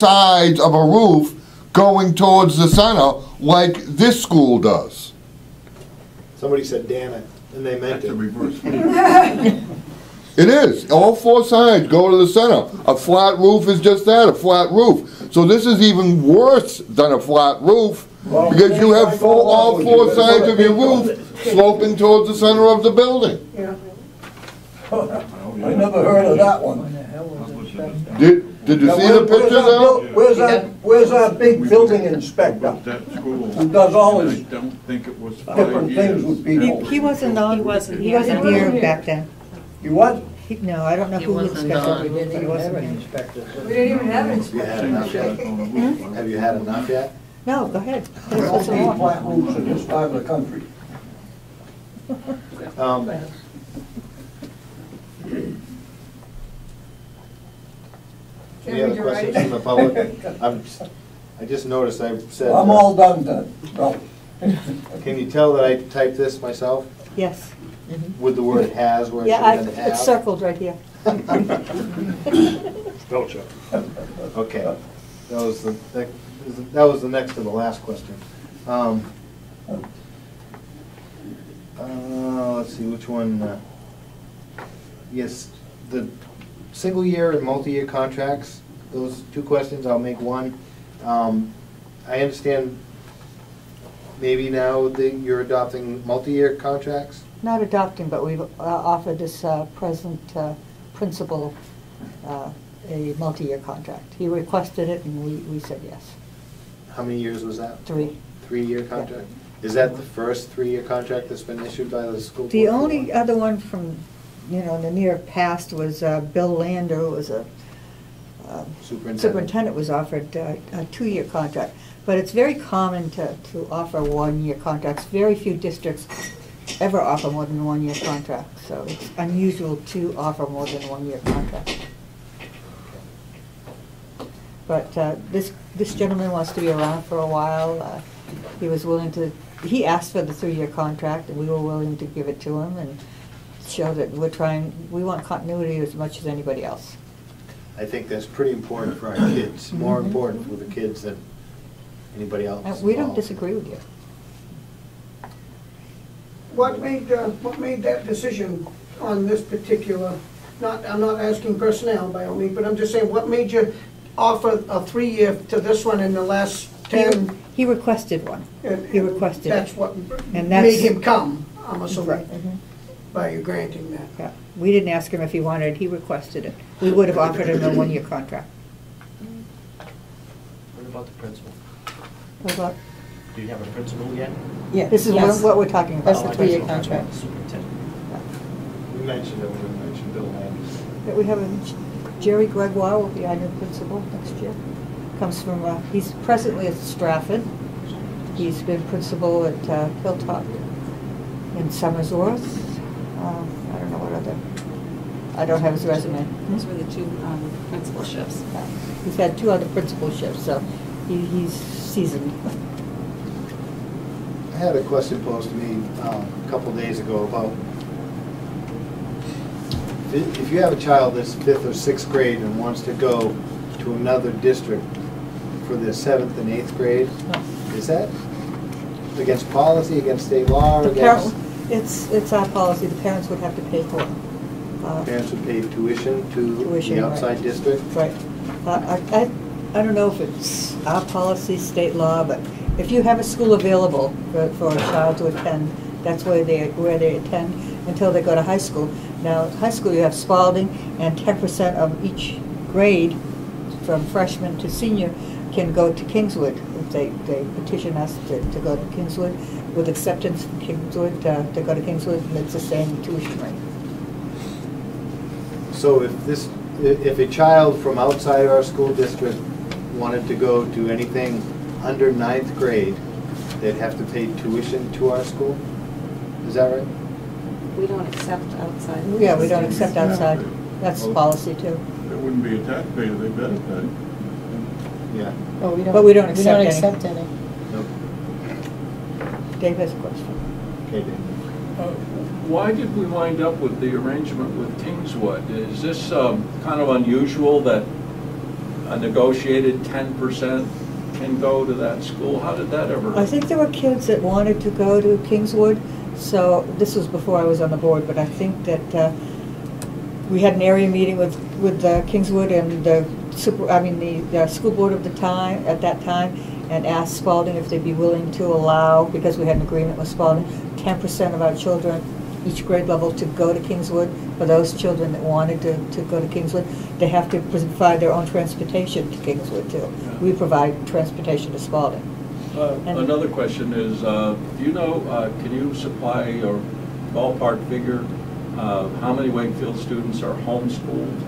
sides of a roof going towards the center like this school does. Somebody said, damn it, and they meant That's a it. reverse. It is. All four sides go to the center. A flat roof is just that, a flat roof. So this is even worse than a flat roof because you have all four sides of your roof sloping towards the center of the building. Yeah. I never heard of that one. Did you see the pictures out? Where's our big building inspector? That school. Who does all I his don't think it was 5 different years. things with people? He wasn't on. He wasn't He here. wasn't here back then. You what? No, I don't know He who wasn't inspected. on. He wasn't here. We didn't even have an Have you had enough yet? Have you had enough yet? No, go ahead. We don't need flat roofs in this part of the country. Any other questions from the public? I just noticed I said. I'm all done then. No. Can you tell that I typed this myself Yes. with the word has where it Yeah, should have been have? it's circled right here. Spell check. Okay, that was the next to the last question. Let's see, which one? Yes, the single year and multi-year contracts, those two questions, I'll make one. I understand maybe now that you're adopting multi-year contracts? Not adopting, but we've offered this present principal a multi-year contract. He requested it and we said yes. How many years was that? 3. 3-year contract? Is that the first 3-year contract that's been issued by the school board? The only other one from, in the near past was Bill Lander, who was a superintendent, was offered a 2-year contract. But it's very common to offer 1-year contracts. Very few districts ever offer more than a 1-year contract. So it's unusual to offer more than a 1-year contract. But this gentleman wants to be around for a while. He was willing to, he asked for the 3-year contract and we were willing to give it to him and show that we want continuity as much as anybody else. I think that's pretty important for our kids, more important for the kids than anybody else. And we don't disagree with you. What made that decision on this particular, I'm not asking personnel by all means, but I'm just saying, what made you offer a 3-year to this one in the last 10? He requested one. He requested That's it. what And made him come, I'm assuming, Right. by you granting that. Yeah. We didn't ask him if he wanted it, he requested it. We would have offered him a 1-year contract. What about the principal? What about? Do you have a principal yet? Yeah, this is Yes. what we're talking about. That's Oh, the I 3-year thought so. contract. Superintendent. We mentioned it when we mentioned Bill Landers. Yeah, we have Jerry Gregoire will be our new principal next year. Comes from, he's presently at Stratford. He's been principal at Hilltop in Somersworth. I don't know what other, I don't have his resume. Those were the 2 principal shifts. He's had 2 other principalships, so he's seasoned. I had a question posed to me a couple days ago about if you have a child that's 5th or 6th grade and wants to go to another district for their 7th and 8th grade, is that against policy, against state law, against? It's our policy, the parents would have to pay for it. Parents would pay tuition to Tuition, the outside right. district? Right. I don't know if it's our policy, state law, but if you have a school available for a child to attend, that's where they attend until they go to high school. Now, high school you have Spalding, and 10% of each grade, from freshman to senior, can go to Kingswood. If they petition us to go to Kingswood, with acceptance from Kingswood to go to Kingswood, and it's the same tuition rate. So if a child from outside our school district wanted to go to anything under 9th grade, they'd have to pay tuition to our school? Is that right? We don't accept outside. Yeah, we don't accept outside. That's the policy too. They wouldn't be a taxpayer, they better pay. Yeah. Oh, But we don't accept any. accept any. Nope. Dave has a question. Okay, Dave. Why did we wind up with the arrangement with Kingswood? Is this kind of unusual that a negotiated 10% can go to that school? How did that ever? I think there were kids that wanted to go to Kingswood, so this was before I was on the board, but I think that we had an area meeting with Kingswood and the school board of the time, at that time, and asked Spalding if they'd be willing to allow, because we had an agreement with Spalding, 10% of our children, each grade level, to go to Kingswood. For those children that wanted to go to Kingswood, they have to provide their own transportation to Kingswood too. Yeah. We provide transportation to Spalding. Another question is, do you know, can you supply or ballpark figure how many Wakefield students are homeschooled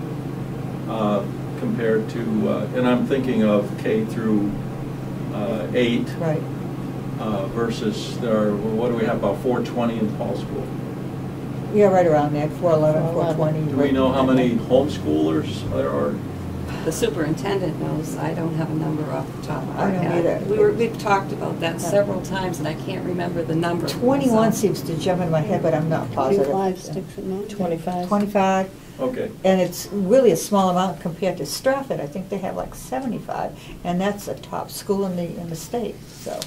compared to, and I'm thinking of K through 8, Right. Versus there are, what do we have, about 420 in Paul School? Yeah, right around there, 411, 420. Do we know how many homeschoolers there are? The superintendent knows. I don't have a number off the top of my I don't head. either. We've talked about that several times, and I can't remember the number. 21 So- seems to jump in my head, but I'm not positive. 25. 25. Okay. And it's really a small amount compared to Stratford. I think they have like 75, and that's a top school in the state. So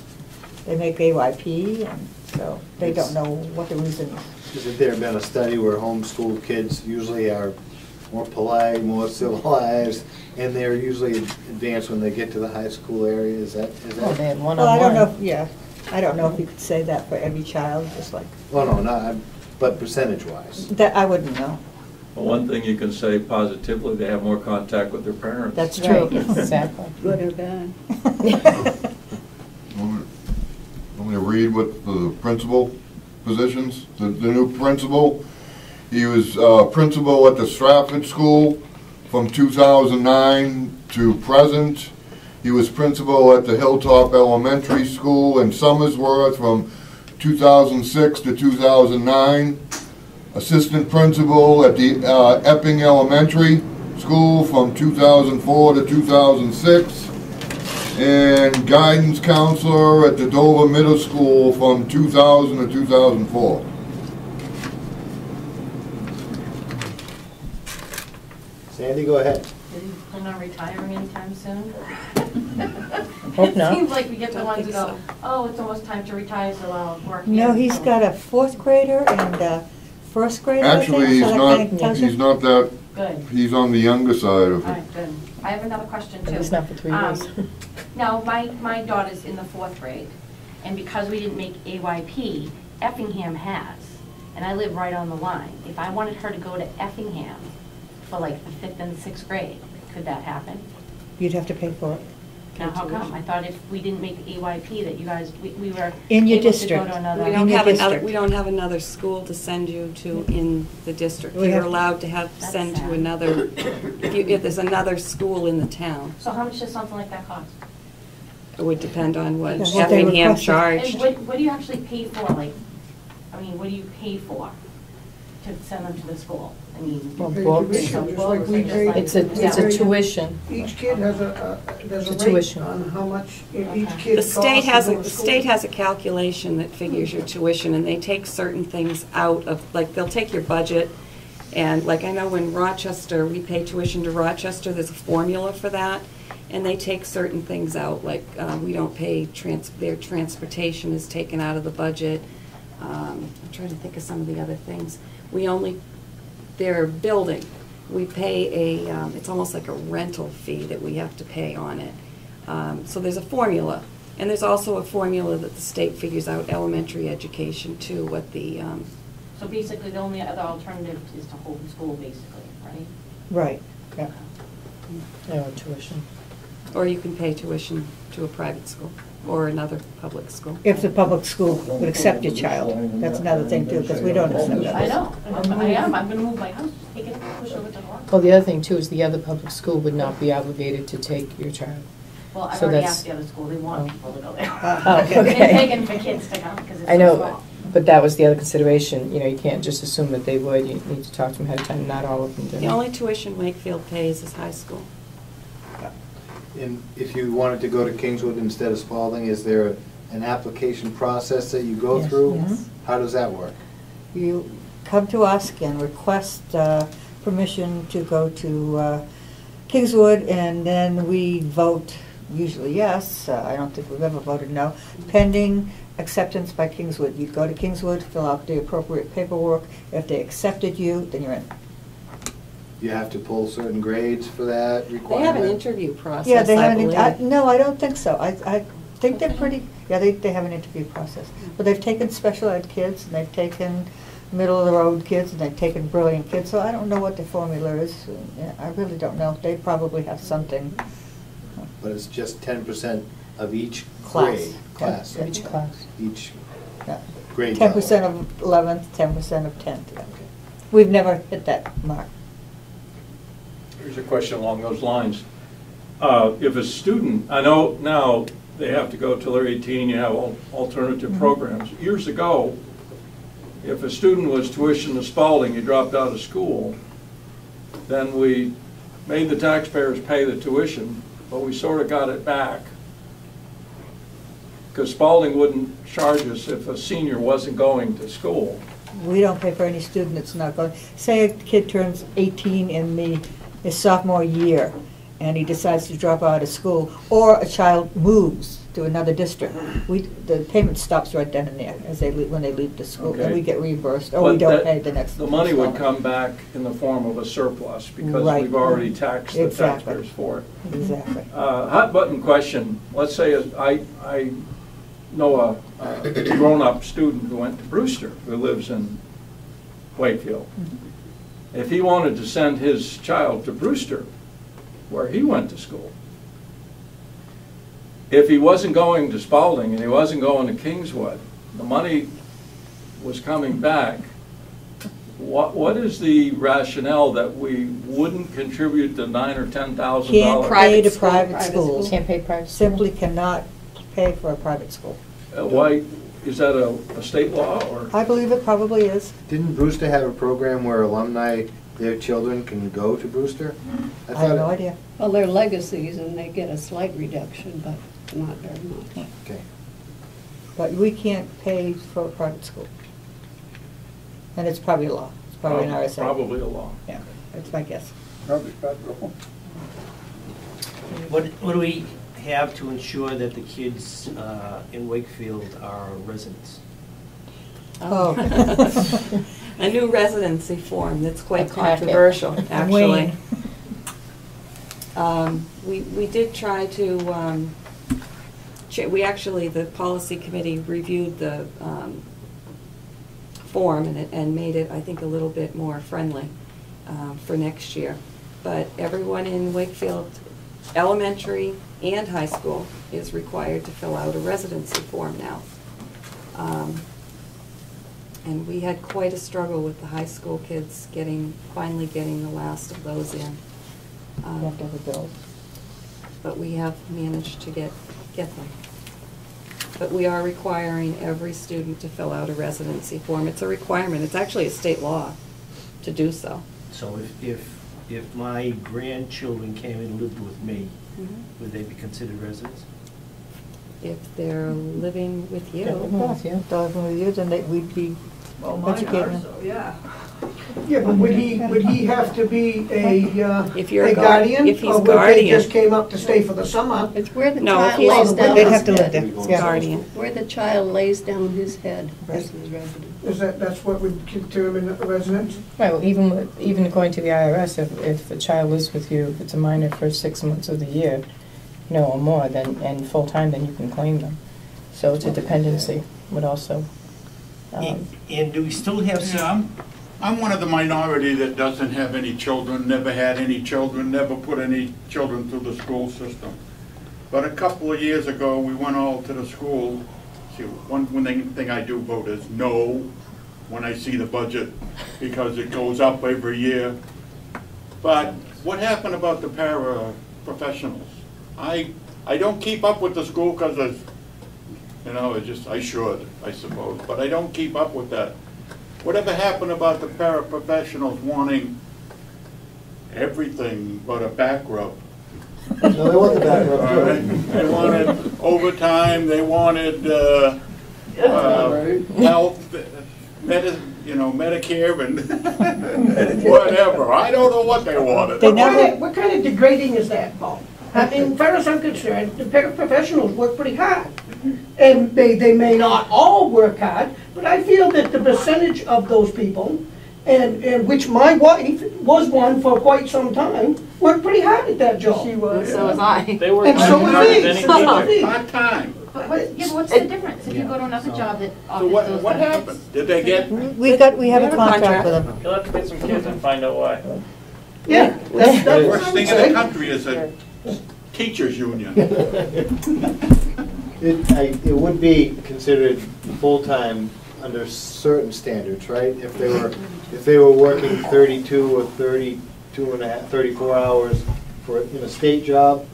they make AYP, and so they don't know what the reason is. Has there been a study where homeschool kids usually are more polite, more civilized, and they're usually advanced when they get to the high school area? Is that? Oh, they had Well, I don't know. one-on-one. I don't know if you could say that for every child, just like Oh, no, not, but percentage-wise. that. I wouldn't know. Well, one thing you can say positively, they have more contact with their parents. That's true. Exactly. Good or bad? I'm going to read what the principal positions, the new principal. He was principal at the Stratford School from 2009 to present. He was principal at the Hilltop Elementary School in Somersworth from 2006 to 2009. Assistant principal at the Epping Elementary School from 2004 to 2006. And guidance counselor at the Dover Middle School from 2000 to 2004. Sandy, go ahead. Are you planning on retiring anytime soon? Hope not. It seems like we get the Don't ones who think go, so. oh, it's almost time to retire, so I'll work. No, here." he's got a 4th grader and a 1st grader. I think, Actually, so that kinda tells you. he's not that, Good, he's on the younger side all of it. right, good. I have another question too. At least not for 3 years. Now, my daughter's in the 4th grade, and because we didn't make AYP, Effingham has, and I live right on the line. If I wanted her to go to Effingham for like the 5th and 6th grade, could that happen? You'd have to pay for it. Now, how come? I thought if we didn't make AYP, that you guys, we were In your able to go district. to another. We In don't your have another, district. we don't have another school to send you to in the district. We You're have- allowed to have, That's send to sad. another, if there's another school in the town. So how much does something like that cost? It would depend on what Yeah, what they Effingham requested. charged. And what do you actually pay for, like, I mean, what do you pay for to send them to the school? I mean. Well, Pay books. tuition, just like we Just pay. like- It's a Yeah. tuition. Each kid has there's It's a a rate tuition. on how much each Okay. kid The costs state to has, go to the school. state has a calculation that figures your tuition, and they take certain things out of, like, they'll take your budget, and like, I know in Rochester, we pay tuition to Rochester, there's a formula for that, and they take certain things out, like, we don't pay, their transportation is taken out of the budget. I'm trying to think of some of the other things. We only, their building, we pay a, it's almost like a rental fee that we have to pay on it. So there's a formula, and there's also a formula that the state figures out elementary education too, what the, So basically, the only other alternative is to homeschool, basically, right? Right, yeah. No, tuition. or you can pay tuition to a private school or another public school. If the public school would accept your child, that's another thing too, because we don't accept I others. know, I'm gonna move my house, take it, push over to the lawn. Well, the other thing too is the other public school would not be obligated to take your child. Well, I've So already that's- asked the other school, they want Oh. people to go there. Oh, They're okay. begging for kids to come, because it's I so know, small. but that was the other consideration, you know, you can't just assume that they would, you need to talk to them ahead of time, not all of them do. The only tuition Wakefield pays is high school. And if you wanted to go to Kingswood instead of Spalding, is there an application process that you go Yes. through? Yes. How does that work? You come to us and request permission to go to Kingswood, and then we vote, usually yes, I don't think we've ever voted no, pending acceptance by Kingswood. You go to Kingswood, fill out the appropriate paperwork. If they accepted you, then you're in. You have to pull certain grades for that They requirement? have an interview process, Yeah, they I have believe. no, I don't think so. I think they're pretty, yeah, they have an interview process. But they've taken special ed kids, and they've taken middle-of-the-road kids, and they've taken brilliant kids, so I don't know what the formula is. Yeah, I really don't know. They probably have something. But it's just 10% of each Class. grade? Class. Yeah. Each class. Each Yeah. grade 10% level. of 11th, 10% of 10th. Yeah. We've never hit that mark. Here's a question along those lines. If a student, I know now they have to go till they're 18, you have alternative programs. Years ago, if a student was tuition to Spalding, he dropped out of school, then we made the taxpayers pay the tuition, but we sort of got it back. Because Spalding wouldn't charge us if a senior wasn't going to school. We don't pay for any student that's not going. Say a kid turns 18 in his sophomore year, and he decides to drop out of school, or a child moves to another district. The payment stops right then and there as when they leave the school, and Okay. we get reimbursed, or we But don't that- pay the next. The money would installment. come back in the form of a surplus because Right. we've already taxed the Exactly. taxpayers for it. Exactly. Hot button question. Let's say I know a grown-up student who went to Brewster, who lives in Wakefield. If he wanted to send his child to Brewster, where he went to school, if he wasn't going to Spalding and he wasn't going to Kingswood, the money was coming back. What is the rationale that we wouldn't contribute the $9,000 or $10,000? Can't pay Private to school, private private schools. Can't pay private. Simply cannot pay for a private school. Why, is that a state law or? I believe it probably is. Didn't Brewster have a program where alumni, their children can go to Brewster? I have no idea. Well, they're legacies and they get a slight reduction, but not very much. Okay. But we can't pay for a private school. And it's probably a law. It's probably an RSA. Probably a law. Yeah, that's my guess. Probably federal. What do we have to ensure that the kids in Wakefield are residents? Oh. A new residency form that's quite A packet. controversial, actually. Wayne. We did try to, we actually, the policy committee reviewed the form and made it, I think, a little bit more friendly for next year. But everyone in Wakefield, elementary and high school, is required to fill out a residency form now. And we had quite a struggle with the high school kids finally getting the last of those in. You have to have a bill. But we have managed to get them. But we are requiring every student to fill out a residency form. It's a requirement. It's actually a state law to do so. So if my grandchildren came and lived with me, Mm-hmm. would they be considered residents? If they're living with you. Yeah, of course, yeah. If they're living with you, then we'd be educating them. Yeah, but would he have to be If you're a a guardian? if he's Or would they guardian. just came up to stay for the summer? It's where the No, if child he's- lays down They'd his have to live head. there. Yeah. Guardian. Where the child lays down his head Right. as his residence. That's what would determine a residence? Right, well, even according to the IRS, if a child lives with you, if it's a minor for 6 months of the year, or more, and full-time, then you can claim them. So it's a dependency, would also. And do we still have some? I'm one of the minority that doesn't have any children, never had any children, never put any children through the school system. But a couple of years ago, we went all to the school. See, one thing I do vote is no when I see the budget, because it goes up every year. But what happened about the paraprofessionals? I don't keep up with the school because I should, I suppose, but I don't keep up with that. Whatever happened about the paraprofessionals wanting everything but a back rub? No, they want the back rub. They wanted overtime, they wanted health, you know, Medicare and whatever. I don't know what they wanted. What kind of degrading is that, Paul? I mean, as far as I'm concerned, the paraprofessionals work pretty hard. And they may not all work hard, but I feel that the percentage of those people, and which my wife was one for quite some time, worked pretty hard at that job. She was. So was I. They work And so harder was than he. any So was teacher. he. Part-time. Yeah, but what's the difference if you go to another job that So offers those what benefits? happened? Did they get? We have a contract with them. You'll have to get some kids and find out why. Yeah, that's The what worst I'm thing in the saying. country is a teachers' union. It would be considered full-time under certain standards, right? If they were working 32 or 32 and a half, 34 hours in a state job,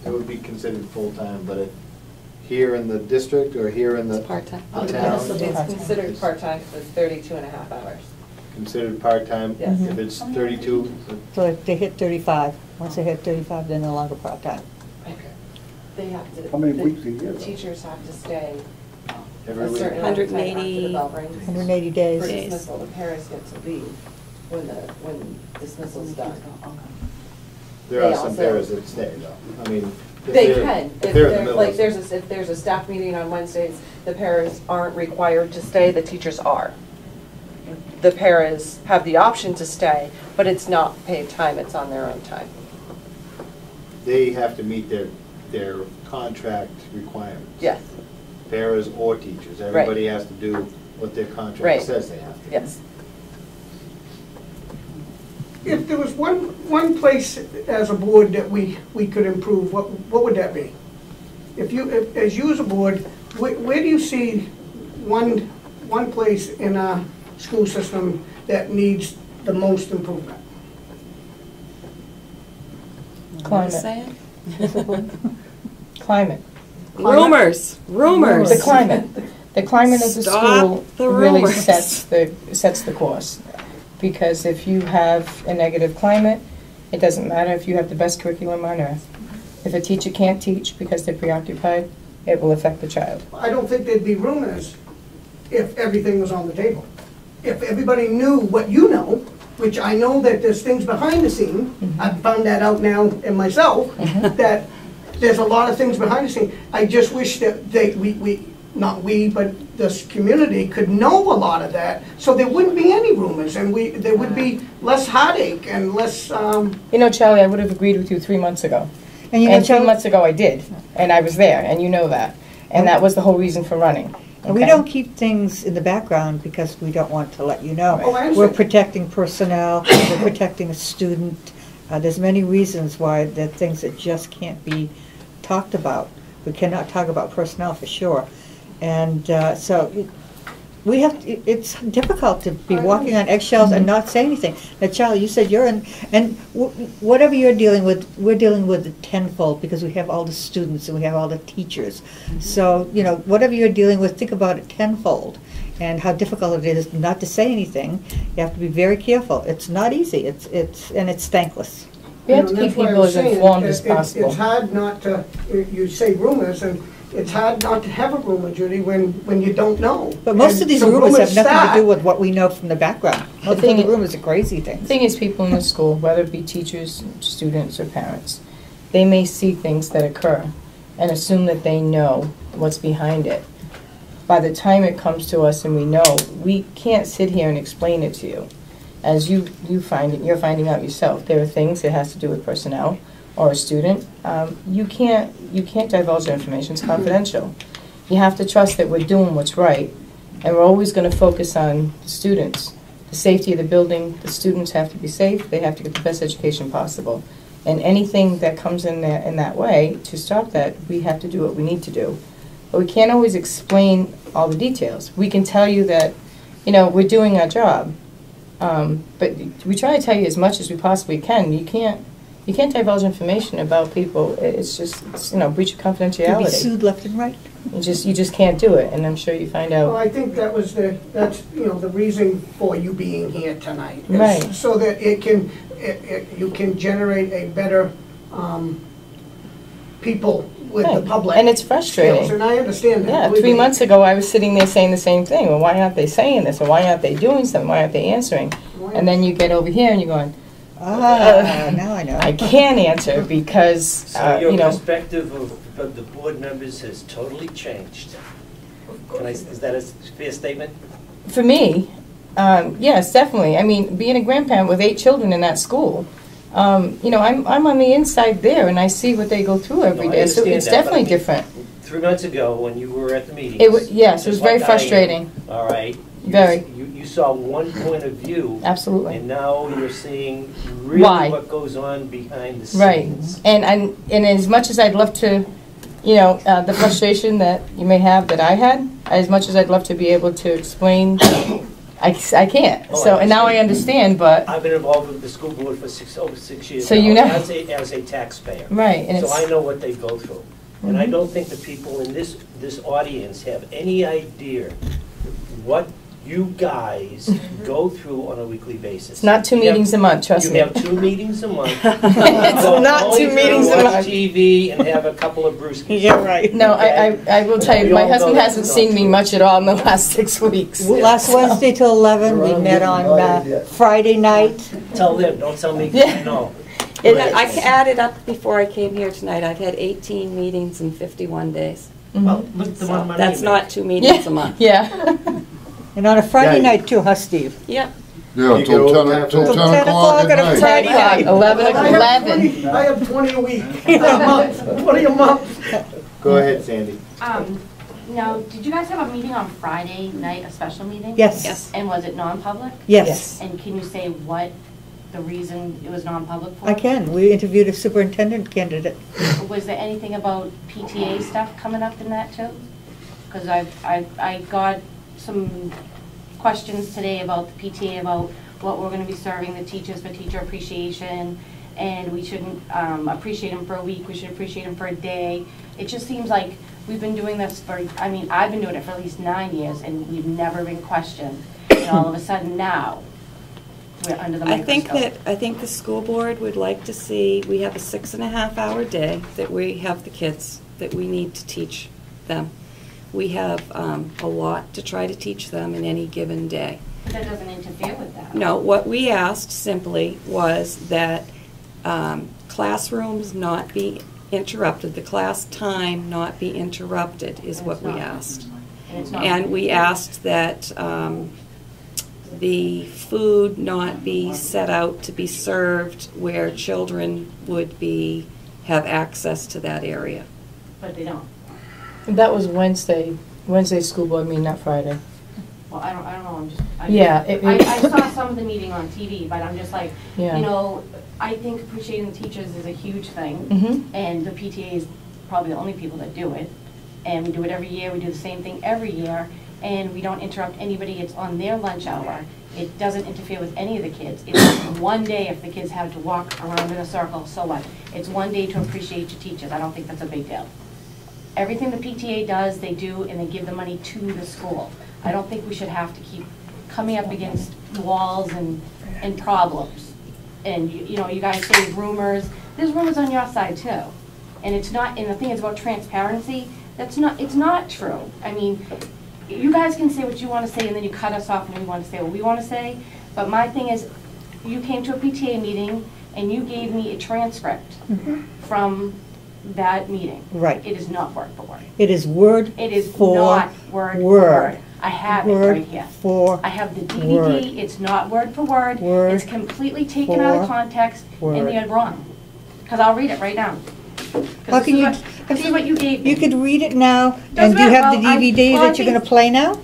it would be considered full-time, but here in the district or here in the Part-time. town, It's considered part-time because it's 32.5 hours. considered part-time? Yes. If it's 32, So if they hit 35, once they hit 35, they're no longer part-time. They have to. How many weeks a year, though? Teachers have to stay every a week? certain amount of time after the bell rings. 180 For days. dismissal, the parents get to leave when dismissal's done. There They are some also- paras that stay, though. I mean, if They they're- can. If they're in the middle Like, of if there's a staff meeting on Wednesdays, the paras aren't required to stay, the teachers are. The paras have the option to stay, but it's not paid time, it's on their own time. they have to meet their contract requirements. Yes, Paras or teachers, everybody has to do what their contract Right. says they have to. yes. If there was one place as a board that we could improve, what would that be? As you as a board, where do you see one place in our school system that needs the most improvement? Climate. Climate. Rumors. The climate. The climate of the Stop school the really rumors. sets the course. Because if you have a negative climate, it doesn't matter if you have the best curriculum on earth. If a teacher can't teach because they're preoccupied, it will affect the child. I don't think there'd be rumors if everything was on the table. If everybody knew what you know, which I know that there's things behind the scene, I've found that out now in myself, that there's a lot of things behind the scene. I just wish that not we, but this community could know a lot of that, so there wouldn't be any rumors, and there would be less heartache and less, You know, Charlie, I would have agreed with you 3 months ago. And you know, And 3 Charlie, months ago I did, and I was there, and you know that. And that was the whole reason for running. we okay? don't keep things in the background because we don't want to let you know. Oh, I We're understand. protecting personnel, we're protecting a student. There's many reasons why there are things that just can't be talked about. We cannot talk about personnel for sure. And we have, it's difficult to be walking on eggshells and not say anything. Now, Charlie, you said you're in, and whatever you're dealing with, we're dealing with it tenfold because we have all the students and we have all the teachers. So, you know, whatever you're dealing with, think about it tenfold and how difficult it is not to say anything. You have to be very careful. It's not easy. It's thankless. We have to that's keep why I people was as saying, informed as it's possible. hard not to, you say rumors, and it's hard not to have a rumor, Judy, when you don't know. But most And of these so rumors have nothing to do start- with what we know from the background. Most of thing the is- rumors are crazy The things. thing is, people in the school, whether it be teachers, students, or parents, they may see things that occur and assume that they know what's behind it. By the time it comes to us and we know, we can't sit here and explain it to you. As you're finding out yourself, there are things that has to do with personnel or a student. You can't divulge information, it's confidential. You have to trust that we're doing what's right, and we're always going to focus on the students. The safety of the building, the students have to be safe, they have to get the best education possible. And anything that comes in there in that way, to stop that, we have to do what we need to do. But we can't always explain all the details. We can tell you that, you know, we're doing our job, but we try to tell you as much as we possibly can. You can't divulge information about people. It's just, you know, breach of You'll be confidentiality. sued left and right. You just can't do it, and I'm sure you find Well, out. I think that's the reason for you being here tonight. is Right. So that you can generate a better people with the Right. public. And it's frustrating. skills, And I understand that. Yeah, believe 3 me. months ago, I was sitting there saying the same thing. Well, why aren't they saying this? Or why aren't they doing something? Why aren't they answering? And then you get over here and you're going, Now I know. I can't answer because, So your you know, perspective of the board members has totally changed. Is that a fair statement? for me, yes, definitely. I mean, being a grandparent with 8 children in that school, you know, I'm on the inside there and I see what they go through every No, I day. So understand it's that, but I definitely mean, different. 3 months ago, when you were at the meetings. Yes, it was just very like I am, frustrating. All right? Very. You saw one point of view. Absolutely. And now you're seeing really Why? what goes on behind the Right. scenes. And as much as I'd love to, you know, the frustration that you may have that I had, as much as I'd love to be able to explain, I can't. Oh, So, I and now I understand, but, I've been involved with the school board for over 6 years So now, you know. as a taxpayer. right, and So I it's, know what they go through. And I don't think the people in this audience have any idea what you guys go through on a weekly basis. it's not 2 You have- meetings a month, trust me. You have 2 meetings a month. It's not 2 meetings a Watch month. TV and have a couple of brewskis. Yeah, right. No, I will tell you, We my all know husband that's hasn't not seen me true. much at all in the last 6 weeks. Last Wednesday till 11, we met on Friday night. Tell them, don't tell me, 'cause Yeah. I know. I added up before I came here tonight, I've had 18 meetings in 51 days. Well, look at the one So money that's you not 2 meetings a month. Yeah. And on a Friday Yeah. night too, huh, Steve? Yep. Yeah, You till get 10 overtime till for 10 10 o'clock o'clock at on a night. 10 o'clock, 11 I o'clock, have 11. 20 I have 20 a week, a month, 20 a month. Go ahead, Sandy. Now, did you guys have a meeting on Friday night, a special meeting? Yes. Yes. And was it non-public? Yes. And can you say what the reason it was non-public for? I can. We interviewed a superintendent candidate. Was there anything about PTA stuff coming up in that too? Because I got some questions today about the PTA, about what we're gonna be serving the teachers for teacher appreciation, and we shouldn't appreciate them for a week, we should appreciate them for a day. It just seems like we've been doing this for, I mean, I've been doing it for at least 9 years, and we've never been questioned. And all of a sudden now, we're under the microscope. I think the school board would like to see, we have a 6.5-hour day that we have the kids, that we need to teach them. We have a lot to try to teach them in any given day. But that doesn't interfere with that. No, what we asked simply was that classrooms not be interrupted, the class time not be interrupted is what we asked. And it's not. And we asked that the food not be set out to be served where children would have access to that area. But they don't. That was Wednesday school board meeting, not Friday. Well, I don't know, I'm just. Yeah, I saw some of the meeting on TV, but I'm just like, Yeah. you know, I think appreciating the teachers is a huge thing. Mhm. And the PTA is probably the only people that do it. And we do it every year, we do the same thing every year, and we don't interrupt anybody, it's on their lunch hour. It doesn't interfere with any of the kids. It's one day if the kids have to walk around in a circle, so what? It's one day to appreciate your teachers, I don't think that's a big deal. Everything the PTA does, they do, and they give the money to the school. I don't think we should have to keep coming up against walls and problems. And, you know, you guys say rumors, there's rumors on your side too. And it's not, and the thing is about transparency, it's not true. I mean, you guys can say what you want to say and then you cut us off and we want to say what we want to say. But my thing is, you came to a PTA meeting and you gave me a transcript from that meeting. Right. It is not word for word. It is word It is for not word for word. word. I have it Word right here. for I have the word. DVD, it's not word for word. Word It's completely taken out of for context and word. they're wrong. Because I'll read it right now. 'Cause How can you? This is what you gave me. You could read it now, Doesn't and do you matter. have the Well, DVD well, I that you're gonna think- play now?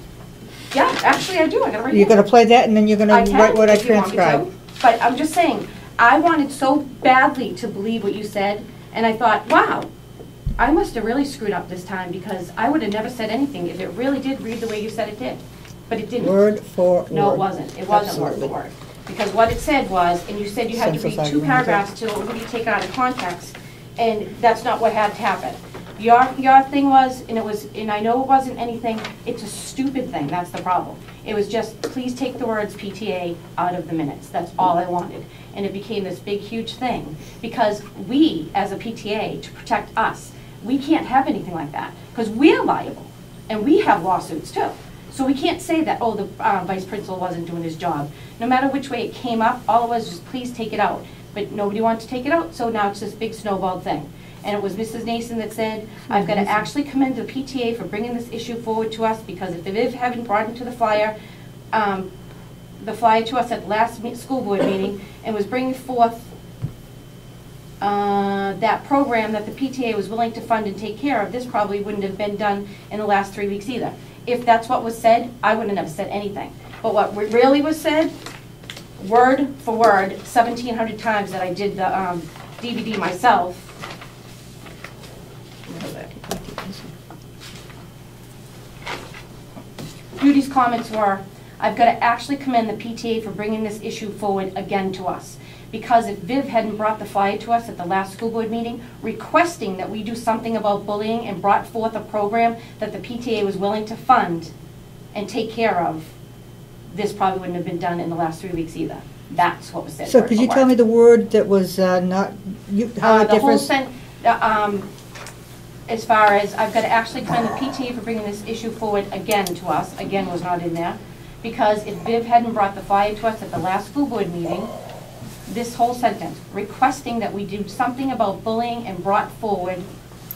Yeah, actually I do, I got it right You're here. gonna play that, and then you're gonna I can, write what I if you want me to. transcribed. But I'm just saying, I wanted so badly to believe what you said, and I thought, wow, I must have really screwed up this time because I would have never said anything if it really did read the way you said it did. But it didn't. Word for word. No, it wasn't. It wasn't word Absolutely. for word. Because what it said was, and you said you had to Census read 2 argument. paragraphs to really take it out of context, and that's not what had to happen. Your thing was, and I know it wasn't anything, it's a stupid thing, that's the problem. It was just, please take the words PTA out of the minutes. That's all I wanted. And it became this big, huge thing. Because we, as a PTA, to protect us, we can't have anything like that, because we're liable, and we have lawsuits too. So we can't say that, oh, the vice principal wasn't doing his job. No matter which way it came up, all it was just, please take it out. But nobody wanted to take it out, so now it's this big snowball thing. And it was Mrs. Nason that said, I've got to actually commend the PTA for bringing this issue forward to us, because if Viv hadn't brought it to the flyer to us at the last school board meeting, and was bringing forth that program that the PTA was willing to fund and take care of, this probably wouldn't have been done in the last 3 weeks either. If that's what was said, I wouldn't have said anything. But what really was said, word for word, 1,700 times that I did the DVD myself. Judy's comments were, I've got to actually commend the PTA for bringing this issue forward again to us. Because if Viv hadn't brought the flyer to us at the last school board meeting, requesting that we do something about bullying and brought forth a program that the PTA was willing to fund and take care of, this probably wouldn't have been done in the last 3 weeks either. That's what was said. So could you tell me the word that was not, how it the whole differs? As far as, I've got to actually commend the PTA for bringing this issue forward again to us, again was not in there, because if Viv hadn't brought the flyer to us at the last school board meeting, this whole sentence, requesting that we do something about bullying and brought forward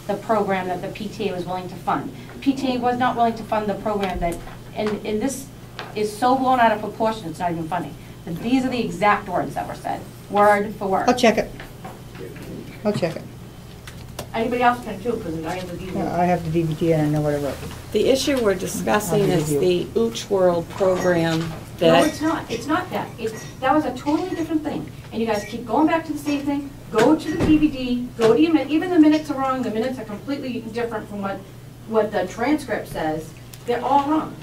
the program that the PTA was willing to fund. PTA was not willing to fund the program that, and this is so blown out of proportion, it's not even funny. But these are the exact words that were said, word for word. I'll check it. I'll check it. Anybody else can too, because I have the DVD. I have the DVD and I know what I wrote. The issue we're discussing is the Ooch World program that... No, it's not. It's not that. That was a totally different thing. And you guys keep going back to the same thing. Go to the DVD. Go to even the minutes are wrong. The minutes are completely different from what the transcript says. They're all wrong.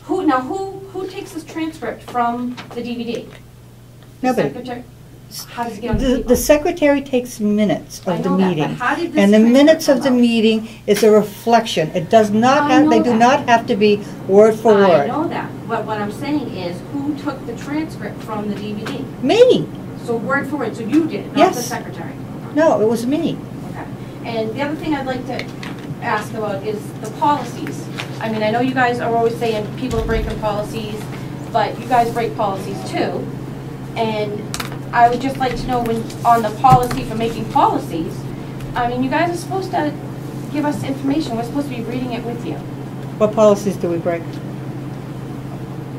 Who takes this transcript from the DVD? Nobody. The secretary? How does it get on the paper? The secretary takes minutes I of the know that, meeting. but how did this And the minutes of the transcript come out? meeting is a reflection. It does not I have, know they do that. not have to be word for I word. know that. But what I'm saying is, who took the transcript from the DVD? Me. So word for word. So you did, not Yes. the secretary. No, it was me. Okay. And the other thing I'd like to ask about is the policies. I mean, I know you guys are always saying people are breaking policies, but you guys break policies too. And I would just like to know when, on the policy for making policies, I mean, you guys are supposed to give us information. We're supposed to be reading it with you. What policies do we break?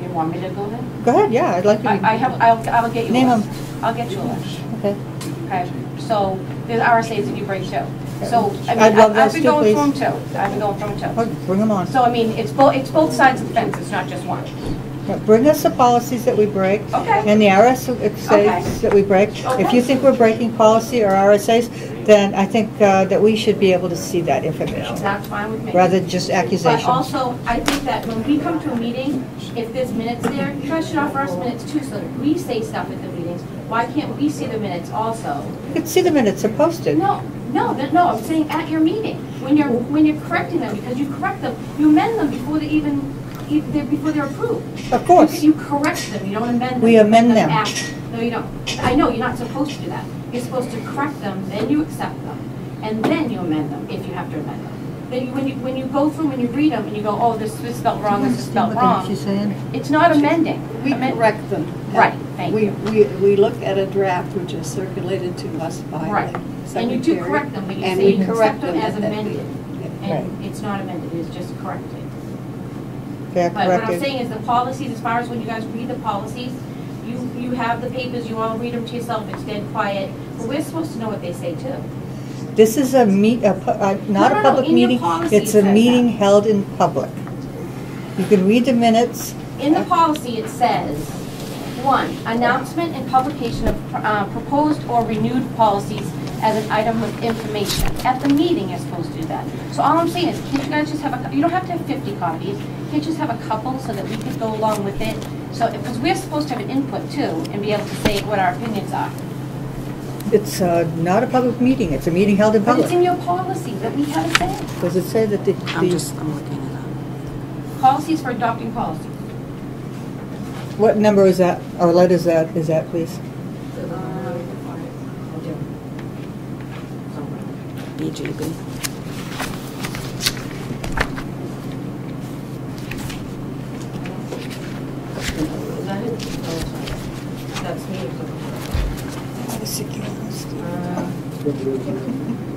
You want me to go ahead? Go ahead, yeah, I'd like to. I'll get you a Name list. them. I'll get you a list. Okay. Okay, so there's RSAs that you break too. So, I I'd mean, love I've those been too, going please. through them too. I've been going through them too. Oh, bring them on. So, I mean, it's both sides of the fence, it's not just one. Yeah, bring us the policies that we break. Okay. And the RSAs that we break. If you think we're breaking policy or RSAs, then I think that we should be able to see that information, That's fine with me. rather than just accusations. But also, I think that when we come to a meeting, if there's minutes there, you guys should offer us minutes too, so that we say stuff at the meetings. Why can't we see the minutes also? You can see the minutes, they're posted. No, I'm saying at your meeting, when you're correcting them, because you correct them, you amend them before before they're approved. Of course. You correct them, you don't amend them. We you amend them. after. No, you don't. I know, you're not supposed to do that. You're supposed to correct them, then you accept them, and then you amend them, if you have to amend them. Then when you go through and you read them, and you go, oh, this is spelled wrong, this is spelled wrong. She's saying? It's not amending. We correct them. Right, thank you. We look at a draft which is circulated to us by Right. the And you do secretary, correct them, but you and say we you correct accept them as at that amended. meeting. And it's not amended, it's just corrected. They're But what I'm corrected. saying is the policies, as far as when you guys read the policies, you have the papers, you all read them to yourself, it's dead quiet, but we're supposed to know what they say too. This is not a public in your meeting, policy it's it a says meeting that. held in public. You can read the minutes. In the policy, it says, 1, announcement and publication of proposed or renewed policies as an item of information. At the meeting, you're supposed to do that. So all I'm saying is, can't you guys just have you don't have to have 50 copies, can't you just have a couple so that we could go along with it? So, because we're supposed to have an input too, and be able to say what our opinions are. It's not a public meeting, it's a meeting held in But public. it's in your policy that we have a say. Does it say that I'm looking it up. Policies for adopting policies. what number is that, or letter is that, please? BGB. That's what it is.